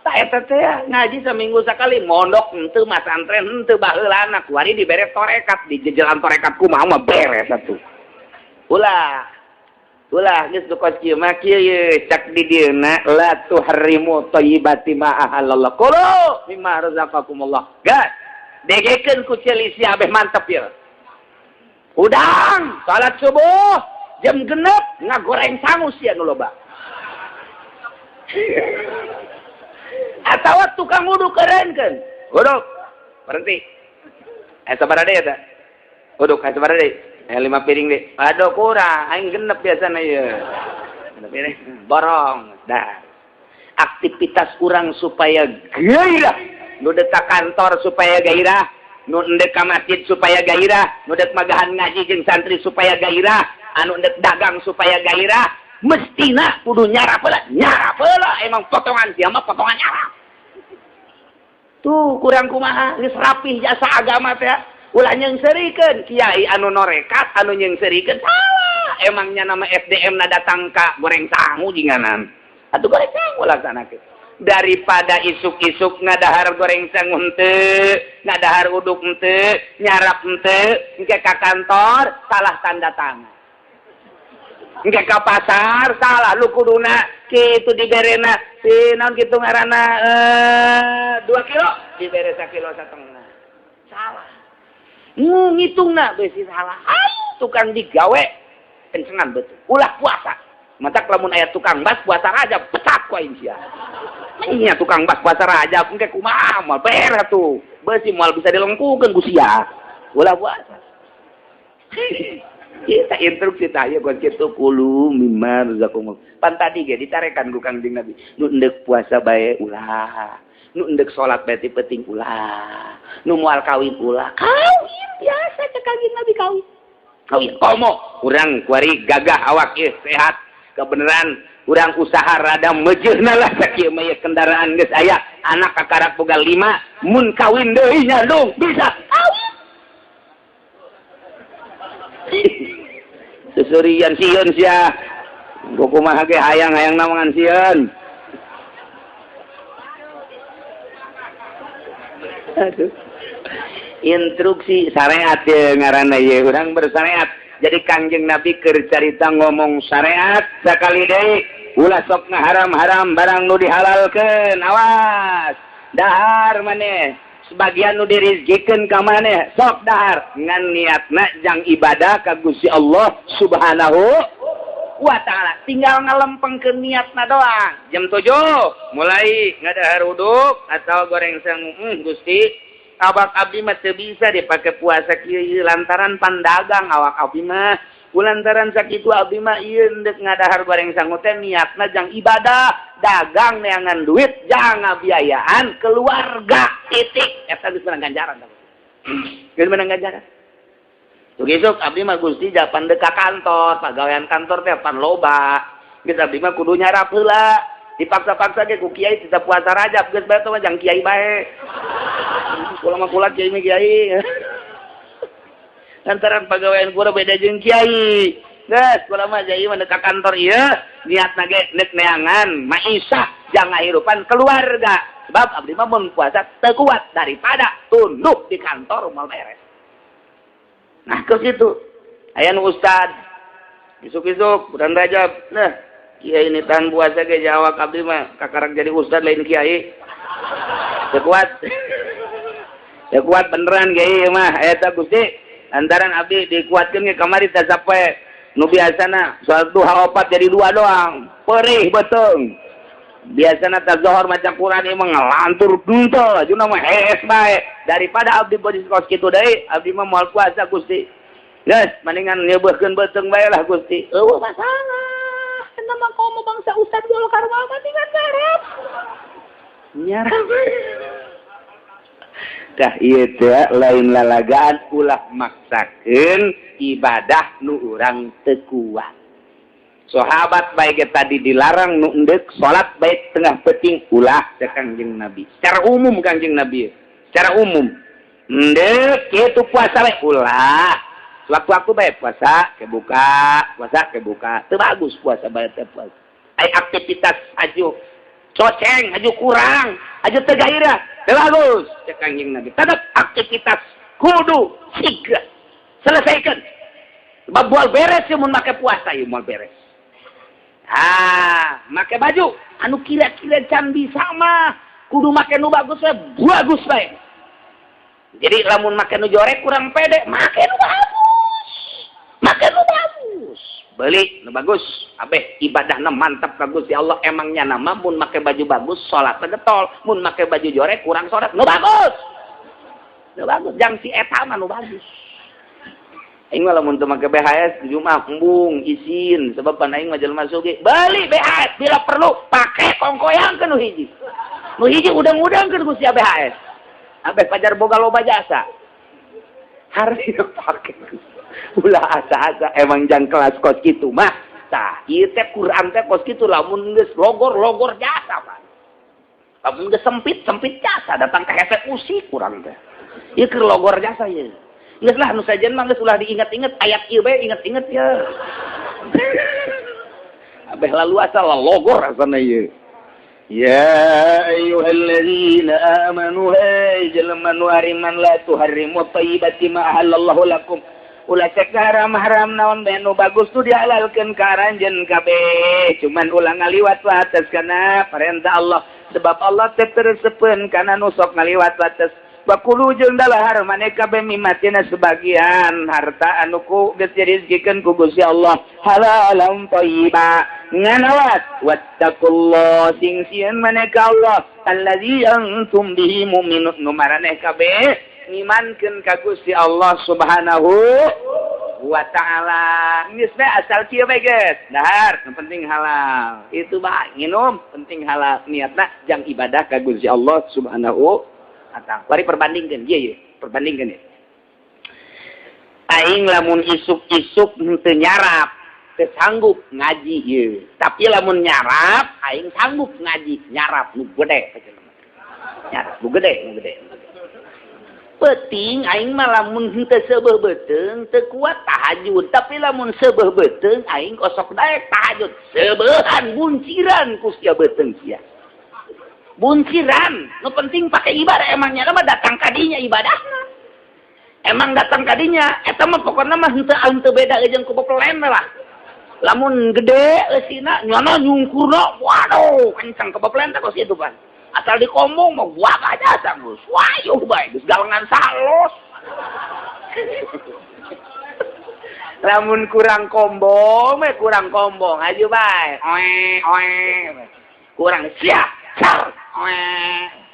Tah eta teh ngaji saminggu sakali, mondok henteu masantren henteu baheulana kuari dibere torekat, di jalan torekat kumaha mah beres atuh. Ulah geus kos kieu mah kieu cak di dieuna la tuhrimu thayyibati ma ahallallah. Qulu mimma razaqakumullah. Gas. Degekeun ku ceuli si abeh mantep ieu. Udang salat subuh jam 6 ngagoreng sangu sia nu loba. Atawa tukang wudu kerenkeun. Uduk. Berhenti. Sabaraha deui eta? Uduk sabaraha deui? 5 piring deh. Aduh kurang, aing genep biasana ieu. Genep piring, borong. Dah. Aktivitas kurang supaya gairah. Nu dek ka kantor supaya gairah, nu endek ka masjid supaya gairah, nu dek magahan ngaji jeung santri supaya gairah, anu endek dagang supaya gairah, mestina kudu nyarap heula emang potongan dia mah potongan nyarap. Tuh kurang kumaha geus rapih jasa agama teh. Ulah nyeungseurikeun kiai anu norekat anu nyeungseurikeun salah. Emangnya nama FDM na datang ka goreng sangu jinganan. Atuh goreng sangu laksanakeun. Daripada isuk-isuk ngadahar goreng sangu henteu, ngadahar uduk henteu, nyarap henteu, engke ka kantor salah tanda tangan. Engke ka pasar salah lu kuduna kitu diberena si naon kitu ngaranna 2 kilo dibere 1,5 kilo. Salah. Ngitungna beusi salah. Tukang digawe kencengan betul. Ulah puasa. Matak lamun aya tukang bas puasa raja pecat ku aing sia. Nya tukang bas puasa raja engke kumaha moal beres atuh. Beusi moal bisa dilengkukeun ku sia. Ulah puasa. Kita instruksi tah ieu kitu kulu mimma razaqakum. Pan tadi ge ditarekan ku Kangjeng Nabi. Nu endek puasa bae ulah. Nu endek salat bae penting ulah. Nu moal kawin ulah. Kawin biasa cek Kangjeng Nabi kawin. Kawin komo urang kuari gagah awak ieu sehat. Kebenaran urang usaha rada mejeuna lah sakieu mah kendaraan geus aya anak kakarak boga 5 mun kawin deui nya dong bisa kawin. Susurian sieun sia. Kumaha ge hayang-hayang namangan sieun. Aduh. Instruksi syariat ya ngaranna ye urang bersyariat. Jadi Kangjeng Nabi keur carita ngomong syariat sakali deui ulah sok ngaharam-haram barang nu dihalalkeun. Awas. Dahar maneh sebagian nu dirizqikeun ka maneh sok dahar ngan niatna jang ibadah ka Gusti Allah Subhanahu wa taala. Tinggal ngalempengkeun niatna doang. Jam 7 mulai ngadahar uduk atau goreng sangu Gusti awak abdi mah teu bisa dipake puasa kieu lantaran pandagang awak abdi mah. Kulantaran sakitu abdi mah ieu endek ngadahar goreng sangu teh niatna jang ibadah, dagang neangan duit, jang ngabiayaan keluarga. Titik. Eta geus menang ganjaran. Geus menang ganjaran. Tuh besok abdi mah Gusti japan dek ka kantor, pagawean kantor teh pan loba. Geus abdi mah kudu nyarap heula. Dipaksa-paksa ge ku kiai kita puasa Rajab geus bae teh jang kiai bae. Kula mah kula kiai mah kiai. Lantaran pagawean kula beda jeung kiai. Geus kula mah jai mah ka kantor ieu niatna ge nek neangan maisha jang ngahirupan keluarga. Sebab abdi mah mun puasa teu kuat daripada tunduk di kantor moal beres. Nah ke situ aya nu ustad isuk-isuk bulan Rajab. Nah Kiai ini tahan puasa ke Jawa abdi mah kakarang jadi ustad lain kiai. Ya kuat. Ya kuat beneran kiai mah eta Gusti. Antaran abdi dikuatkeun ge kamari teh sapoe nu biasana salat duha 4 jadi 2 doang. Perih beteung. Biasana teh zuhur maca Quran ieu mah ngalantur henteu, ajeuna mah hees bae. Daripada abdi bodi kos kitu deui, abdi mah moal puasa Gusti. Geus, mendingan nyeubeurkeun beteung bae lah Gusti. Eueuh masalah. Nama kamu bangsa Ustad Golkar mah tinggal garap. Nyarap. Tah ieu teh lain lalagaan ulah maksakeun ibadah nu urang teu kuat. Sahabat baik tadi dilarang nu endek salat baik tengah peuting ulah cek Kangjeng Nabi. Secara umum Kangjeng Nabi. Secara umum. Endek kitu puasa we ulah. Waktu-waktu baik puasa kebuka. Itu bagus puasa baik puasa. Ay aktivitas aju coceng, aju kurang, aju tegairah. Itu bagus. Cek Kangjeng Nabi. Tetap aktivitas kudu segera selesaikan. Sebab bual beres ya mun make puasa ya moal beres. Make baju anu kira-kira can bisa mah kudu make nu bagus we bagus bae. Jadi lamun make nu jorek kurang pede, make nu bagus. Makan nu bagus, beli nu bagus, abeh ibadahna mantap ka Gusti Allah emangnya nama mun make baju bagus salat getol, mun make baju jorek kurang salat nu bagus. Nu bagus jang si eta mah nu bagus. Aing mah lamun teu make BHS di Jumat embung izin sebab pan aing mah jelema sugih. Beli BHS bila perlu pake kongkoyangkeun nu hiji. Nu hiji udang-udangkeun ku sia BHS. Abeh pajar boga loba jasa. Hari pake ulah asa-asa emang jang kelas kos kitu mah tah ieu teh Quran teh kos kitu lamun geus logor jasa Pak. Lamun geus sempit jasa datang ka hese usik kurang teh. Ieu keur logor jasa ieu. Geus lah nu sajen mah geus ulah diinget-inget ayat ieu bae inget-inget ya. Abeh lalu asal logor asana ieu. Ya ayyuhalladzina amanu hai jalman nu ariman la tuharrimu thayyibati ma ahallallahu lakum. Ulah cek haram-haram naon bae nu bagus tu dihalalkeun ka aranjeun kabeh. Cuman ulah ngaliwat batas kana perintah Allah. Sebab Allah teh teresepeun kana nu sok ngaliwat batas. Bakulu jeung dalahar maneh kabeh mimatina sebagian harta anu ku geus dirizqikeun ku Gusti Allah halalan thayyiba. Nganawat wattaqullah sing sieun maneh ka Allah allazi antum bihi mu'minun nu maraneh kabeh ngimankeun ka Gusti Allah Subhanahu wa taala. Geus bae asal kieu bae geus. Dahar, yang penting halal. Itu bae nginum penting halal. Niatna jang ibadah ka Gusti Allah Subhanahu wa taala. Bari perbandingkeun ieu perbandingkeun. Aing lamun isuk-isuk teu nyarap, teu sanggup ngaji ieu. Tapi lamun nyarap aing sanggup ngaji, nyarap nu gede. Nyarap nu gede. Penting aing mah lamun henteu seubeuh beuteung teu kuat tahajud, tapi lamun seubeuh beuteung aing kosok daek tahajud. Seubeuhan bunciran ku sia beuteung sia. Bunciran, nu penting pakai ibadah emangnya mah datang kadinya ibadahna. Emang datang kadinya eta mah pokona mah henteu beda jeung ku bepelen lah. Lamun gede eusina nyana nyungkurna waduh kencang ke bepelen teh kos kitu pan. Asal dikombong mah buak aja sanggus. Wayuh bae geus galengan salos. Lamun kurang kombong, aju bae. Oe. Kurang sia.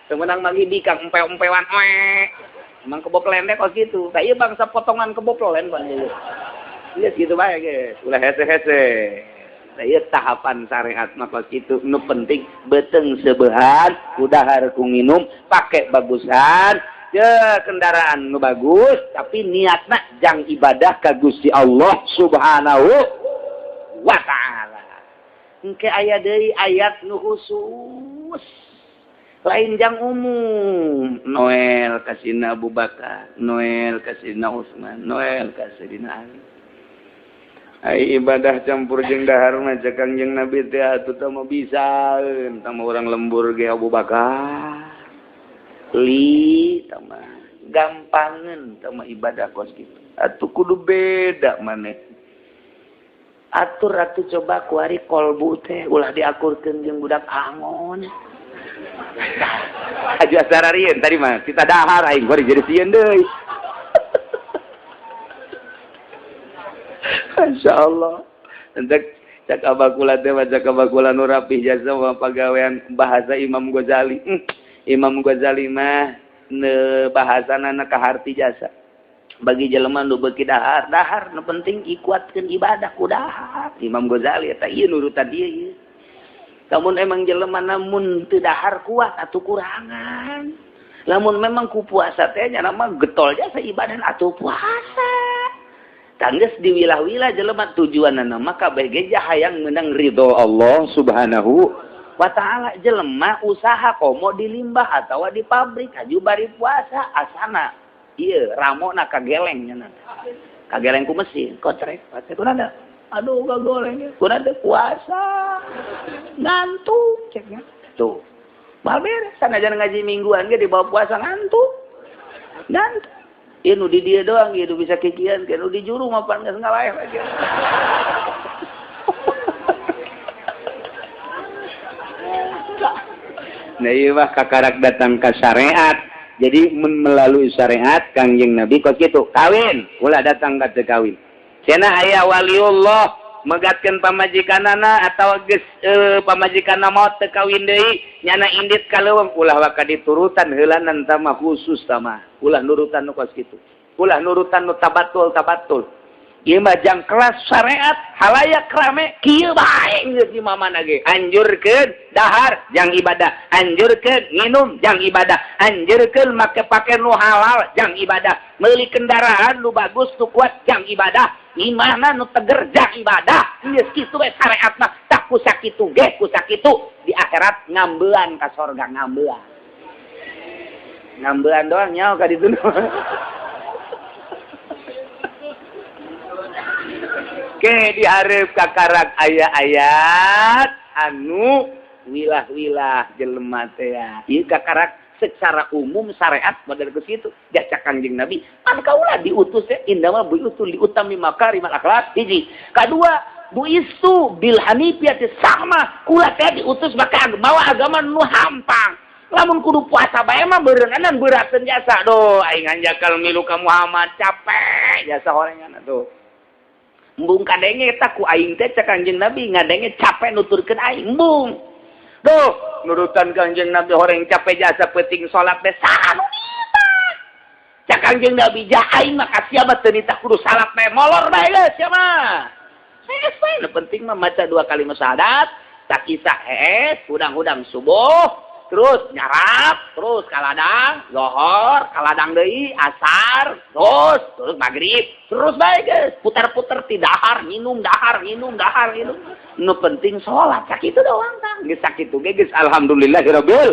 Semenang magi bikang empe-empewan emang keboplen teh kok gitu. Kayak bangsa potongan keboplen pan ieu. Lihat gitu bae guys. Ulah hese-hese. Saya tahapan syariat maka gitu nu penting beteng sebehan udah harus nginum pakai bagusan je kendaraan nu bagus tapi niatna jang ibadah ka Gusti Allah Subhanahu wa taala. Engke aya deui ayat nu khusus lain jang umum. Noel kasina Abu Bakar, Noel kasina Utsman, Noel kasina Ali. Ai ibadah campur jeung dahar mah cek Kangjeng Nabi teh atuh teh mah bisaeun tah urang lembur ge Abu Bakar. Tah mah gampangeun tah mah ibadah kos kitu. Atuh kudu beda maneh. Atur atuh coba kuari kolbu teh ulah diakurkeun jeung budak angon. Aju asararieun tadi mah kita dahar aing bari jadi sieun deui. Masyaallah. Entek cak abakula teh baca kabakula nu rapih jasa pagawean bahasa Imam Ghazali. Imam Ghazali mah bahasana kaharti jasa. Bagi jelema nu beuki dahar nu penting ikuatkeun ibadah ku dahar. Imam Ghazali eta ieu nurutan dieu ieu. Lamun emang jelema namun teu dahar kuat atuh kurangan. Lamun memang ku puasa teh nya mah getol jasa ibadah atuh puasa. Tanggeus diwilah-wilah jelema tujuanna mah kabeh ge hayang meunang ridho Allah Subhanahu wa taala. Jelema usaha komo di limbah atawa di pabrik aju bari puasa asana ieu ramona kageleng nya kageleng ku mesin kotrek pasti kunada aduh gagoleng kunada puasa ngantuk ceknya tuh mal beres sanajan ngaji mingguan ge di bawah puasa ngantuk ieu nu di dieu doang ieu bisa kikian ke nu di juru mah pan geus ngalaeh lagi. Nah ieu mah kakarak datang ka syariat. Jadi melalui syariat Kangjeng Nabi kok kitu kawin ulah datang ka teu kawin. Cenah aya waliullah megatkeun pamajikanana atawa geus pamajikanna maot teu kawin deui nyana indit ka leuweung ulah waka diturutan heulanan tama khusus tama ulah nurutan nu kos kitu. Ulah nurutan nu tabatul. Ieu mah jang kelas syariat halayak rame kieu bae geus di mamana ge anjurkeun dahar jang ibadah anjurkeun nginum jang ibadah anjurkeun make pakaian nu halal jang ibadah meuli kendaraan nu bagus nu kuat jang ibadah imahna nu teger jang ibadah geus kitu we syariat mah tak ku sakitu ge ku sakitu di akhirat ngambeuan ka sorga ngambeuan doang nyaho ka ditu. Ke dihareup kakarak aya-ayat anu wilah-wilah jelema teh ya. Ieu kakarak secara umum syariat model ke situ. Jasa Kangjeng Nabi, kan kaula diutus teh indama buiutul liutami makarimal akhlak hiji. Kadua, buistu bil hanifiyati sama kula teh diutus maka bawa agama nu hampang. Lamun kudu puasa bae mah beureunanan beurateun jasa doh aing anjakal milu ka Muhammad capek jasa horengan tuh. Embung kadenge eta ku aing teh cak Kangjeng Nabi ngadenge capek nuturkeun aing embung. Duh, nurutan Kangjeng Nabi horeng capek jasa penting salat teh sanu nita. Cak Kangjeng Nabi jah aing mah ka sia mah teu nita kudu salat teh molor bae geus sia mah. Hese nu penting mah maca 2 kali syahadat, tak kisah hudang-hudang subuh, terus nyarap, terus kaladang, zohor, kaladang deui, asar, terus maghrib, terus bae geus, putar-putar ti dahar, nginum. Nu penting salat sakitu doang tang. Geus sakitu ge geus alhamdulillahirabbil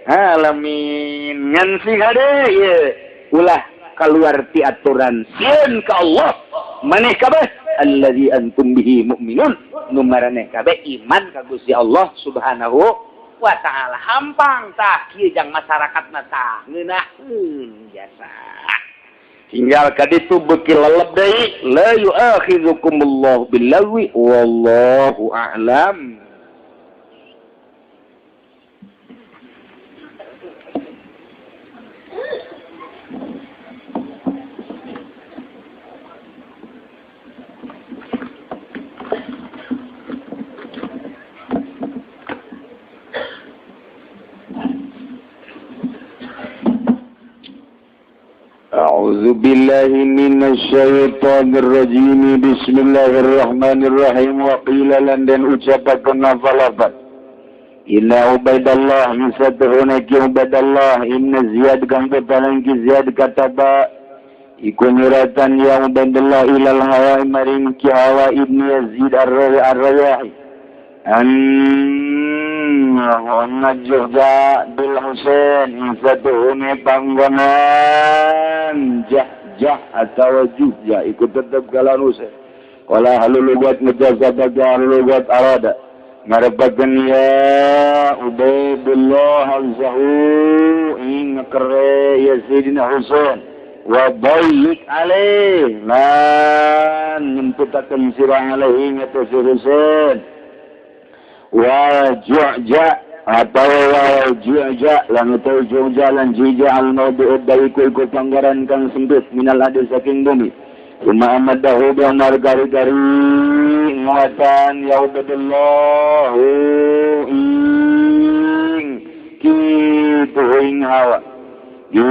alamin. Ngan sing hade ieu ulah kaluar ti aturan sieun ka Allah. Maneh kabeh allazi antum bihi mu'minun. Nu maraneh kabeh iman ka Gusti Allah Subhanahu wa ta'ala hampang tah kieu jang masyarakatna tah ngeunaheun jasa tinggal ka ditu beuki leleb deui la yu'akhidzukumullahu billaghwi wallahu a'lam. A'udzu billahi minasyaitonir rajim. Bismillahirrahmanirrahim. Wa qila lan dan ucapakeun lafaz Inna Ubaidallah misatuhuna ki Ubaidallah inna Ziyad kang betalan ki Ziyad kataba iku nyuratan ya Ubaidallah ilal Hawa maring ki Hawa ibni Yazid ar-Rayahi Najja bil Husain misatuhuna panggonan jah atau Juhja ikut tetap kalan Husain wala halul buat ngejazaba halul buat arada ngarepakeun ya Ubaidullah al-Zahu ing kere Yazidina Husain wa dayyiq alaih lan nyemputakeun sirah alaihi ngatos Husain wa ju'ja atau wa ju'ja lan utawi ju'ja lan jija al mawdu'ud daiku iku panggaran kang sempit minal adi saking bumi Suma amadahu bi'amar gari-gari nguatan ya ubadallahu kitu ing hawa di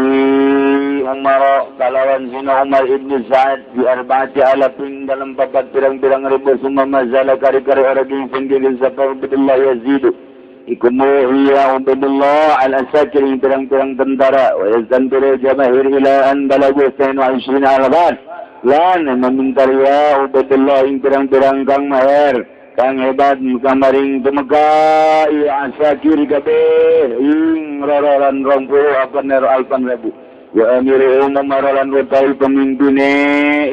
Umar kalawan sina Umar ibn Sa'ad di arba'ati alapin dalam 4 pirang-pirang ribu summa mazala kari-kari araging pinggilin sa Ubadullah Yazidu ikumu ya Ubadullah al-asakir yang pirang-pirang tentara wa yazdanbiru jamahir ila an balagu 22 alaban lan memintari ya Ubadullah yang pirang-pirang kang mahir kang hebat kamaring tumega ya asakir kabeh ing roran 20 alpan ribu wa amiru umaralan utai pemimpine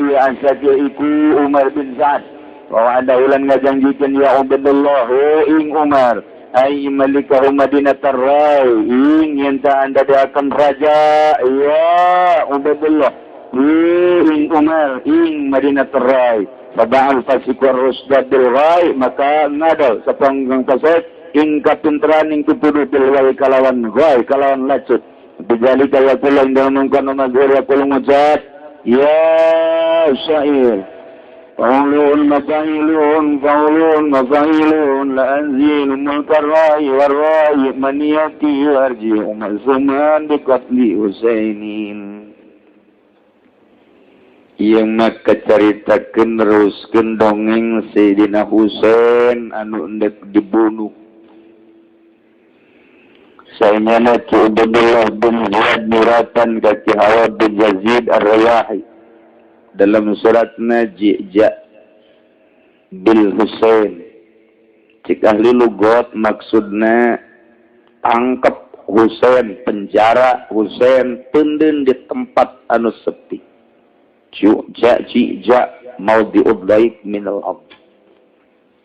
ya asakir iku Umar bin Sa'ad wa ada ulan ngajanjikeun ya Ubadullah ing Umar ay malikahu Madinatar Rai ing yenta anda akan raja ya Ubadullah ing Umar ing Madinatar Rai Baba'al fasikur rusdadil rai maka ngadal sa panggang kaset ing kapinteran ing tutuduh bilwai kalawan rai kalawan lacut bijali kaya kulang dalam kono mazhur ya kulang mujad ya syair faulun mafailun la anzil mulkar rai warrai maniyati warji umar suman dikatli Husainin yang maka caritakeun neruskeun dongeng Sayyidina Husain anu endek dibunuh saenyana Ki Ubadullah bin Ziyad nuratan ka Ki Hawad bin Yazid Ar-Rayahi dalam suratna Ji'ja bil Husain cik ahli lugot maksudna tangkep Husain penjara Husain teunden di tempat anu sepi Ji'ja mau diudlaik minal abd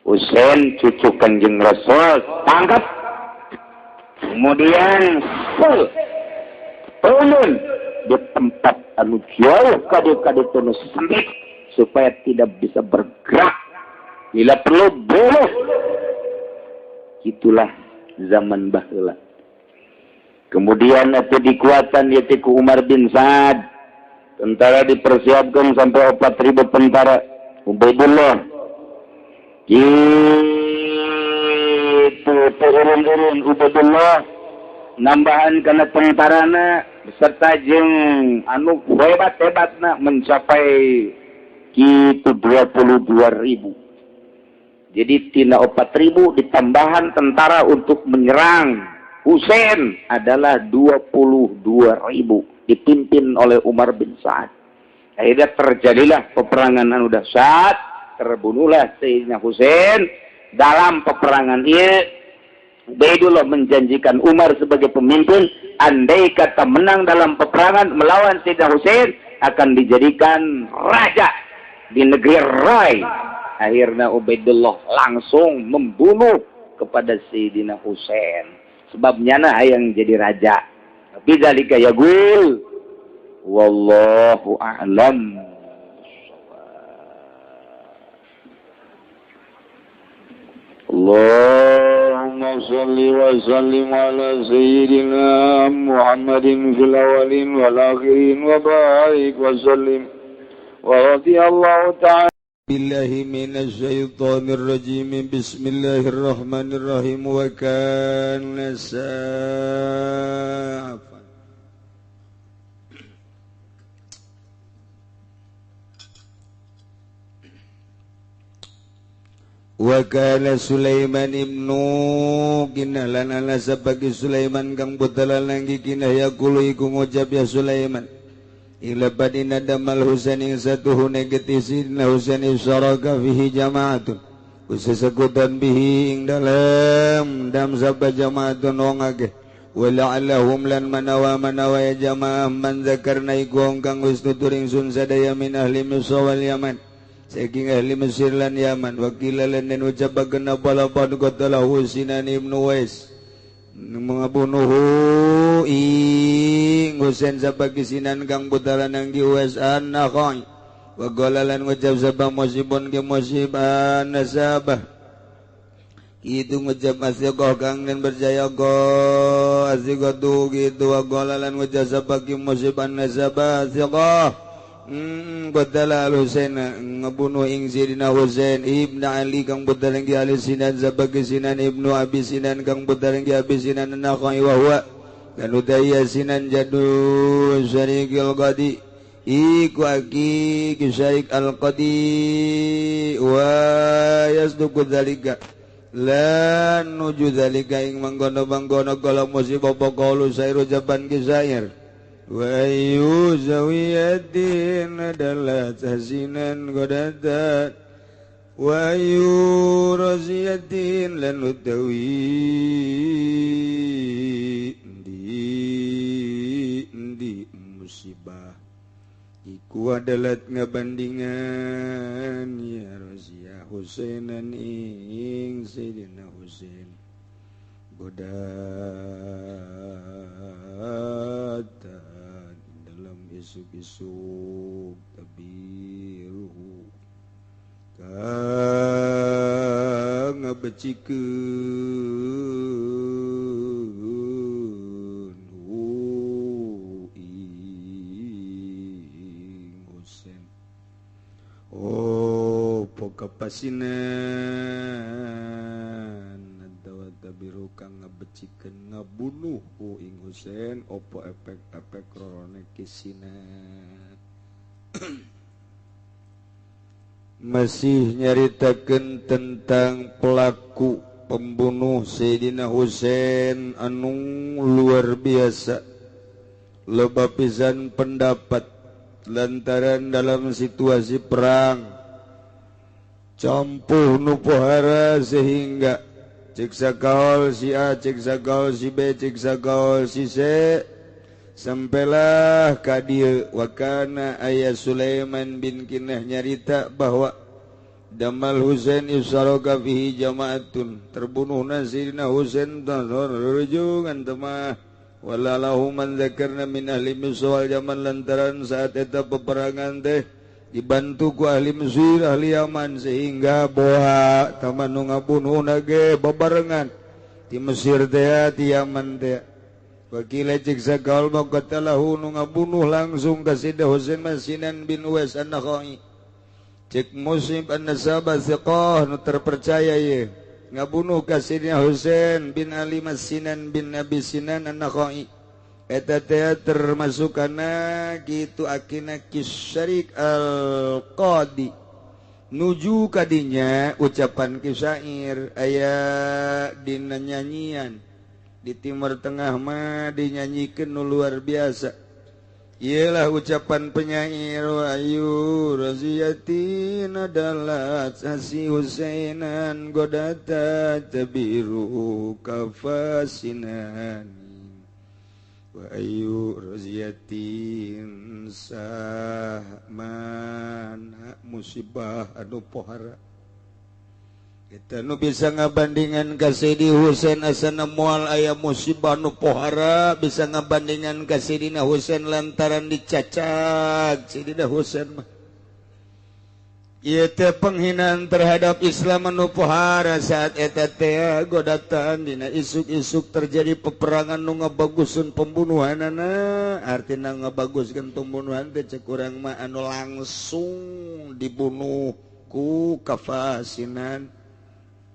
Husain cucu Kanjeng Rasul tangkap kemudian turun di tempat anu jauh kade-kade tunu sempit supaya tidak bisa bergerak bila perlu bunuh itulah zaman baheula kemudian itu dikuatan yaitu Umar bin Sa'ad tentara dipersiapkan sampai 4.000 tentara Ubaidullah gitu turun Ubaidullah nambahan karena tentarana beserta jeung anu hebat-hebatna mencapai gitu 22.000 jadi tina 4.000 ditambahan tentara untuk menyerang Husain adalah 22.000 dipimpin oleh Umar bin Sa'ad. Akhirnya terjadilah peperangan anu dahsyat, terbunuhlah Sayyidina Husain. Dalam peperangan ini, Ubaidullah menjanjikan Umar sebagai pemimpin, andai kata menang dalam peperangan melawan Sayyidina Husain, akan dijadikan raja di negeri Rai. Akhirnya Ubaidullah langsung membunuh kepada Sayyidina Husain. Sebabnya nah yang jadi raja. Bidzalika yaqul wallahu a'lam. Allahumma shalli wa sallim ala sayyidina Muhammadin fil awwalin wal akhirin wa barik wa sallim wa radiyallahu ta'ala billahi minasyaitonir rajim bismillahirrahmanirrahim wa kana sa'afan wa kana Sulaiman ibnu kinalan ala sabagi Sulaiman kang butalan langgi kinah yaqulu iku ngucap ya Sulaiman ila badina damal Husain ing satuhu negeti sidna Husain isyaraka fihi jama'atun usasekutan bihi ing dalam dam sabba jama'atun wong akeh wala'allahum lan manawa ya jama'ah man zakarna iku kang wis tuturing sun sadaya min ahli Misr wal Yaman saking ahli Mesir lan Yaman wakilalan den ucapakeun balapan qatalahu Sinan ibnu Wais mengabunuhu ing Husain sabab kisinan kang putaran ang giusan nakoy wa golalan ngucap sabab musibun ke musibah nasabah itu ngucap asyiqah kang dan percaya go asyiqah tu gitu wa golalan ngucap sabab ki musibah nasabah asyiqah Badala al-Husain ngebunuh ing Sayyidina Husain ibn Ali kang bedalang ki Ali Sinan sabagi Sinan ibnu Abi Sinan kang bedalang ki Abi Sinan nakai wa huwa kan udaya Sinan jadu syarikil qadi iku aki kisyarik al-qadi wa yasduku dzalika lan nuju dzalika ing manggono-manggono kala musibah pokolu sairu jaban kisair Wayu zawiyatin adalah hasinan godatan Wayu raziyatin lan utawi di musibah Iku adalah ngabandingan ya raziyah Husainan ing Sayyidina Husain godatan isuk-isuk tabiruhu kang ngabecikeun ing Husain pokapasinan atawa tabiru kang ngabecikeun ngabunuh ing Husain opo efek-efek rorone kisinan masih nyaritakeun tentang pelaku pembunuh Sayyidina Husain anu luar biasa loba pisan pendapat lantaran dalam situasi perang campuh nu pohara sehingga cek sakaol si A, cek sakaol si B, cek sakaol si C sampailah ka dieu wakana ayah Sulaiman bin Kinah nyarita bahwa damal Husain yusaraka fihi jama'atun terbunuhna Sayyidina Husain rujungan temah walalahu man zakarna min ahli miswal zaman lantaran saat eta peperangan teh dibantu ku ahli Mesir ahli Yaman sehingga boha tamanu ngabunuhna ge babarengan di Mesir teh di Yaman teh wakila cek sagaul maqatalahu nu ngabunuh langsung ka Sayyidina Husain Sinan bin Uwais an-Nakhai cek Muslim an-Nasabah thiqah nu terpercaya ye ngabunuh ka Sayyidina Husain bin Ali Sinan bin Abi Sinan an-Nakhai eta teh termasukana kitu akina kisyarik al-qadi nuju kadinya ucapan kisyair aya dina nyanyian di Timur Tengah mah dinyanyikeun nu luar biasa ialah ucapan penyair ayu raziyatin adalah sasi Husainan godata tabiru kafasinan wa ayu raziyatin sahman musibah anu pohara kita nu bisa ngabandingan ka Sayyidi Husain asana moal aya musibah nu pohara bisa ngabandingan ka Sayyidina Husain lantaran dicacak Sayyidina Husain mah ieu teh penghinaan terhadap Islam anu pohara saat eta teh godatan dina isuk-isuk terjadi peperangan nu ngabagusun pembunuhanana artina ngabaguskeun pembunuhan teh cek urang mah anu langsung dibunuh ku kafasinan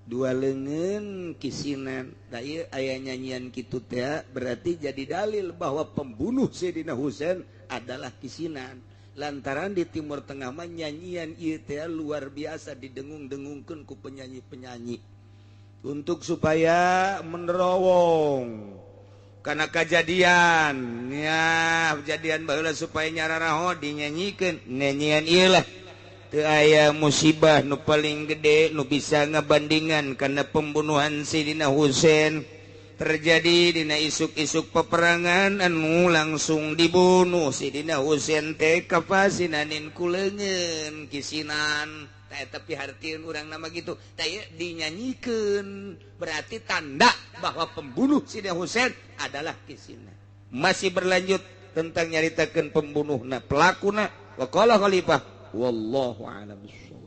dua leungeun kisinan da ieu aya nyanyian kitu teh berarti jadi dalil bahwa pembunuh Sayyidina Husain adalah kisinan lantaran di Timur Tengah mah nyanyian ieu teh luar biasa didengung-dengungkeun ku penyanyi-penyanyi untuk supaya menerowong karena kejadian ya kejadian baheula supaya nyararaho dinyanyikeun nyanyian ieu lah teu aya musibah nu paling gede nu bisa ngabandingan karena pembunuhan Sayyidina Husain terjadi dina isuk-isuk peperangan anu langsung dibunuh Sayyidina Husain teh kafasinanin kuleungeun kisinan tapi hartieun urang nama gitu teh dinyanyikeun berarti tanda bahwa pembunuh Sayyidina Husain adalah kisinan masih berlanjut tentang nyaritakeun pembunuhna pelakuna wa qala khalifah wallahu a'lam bissawab.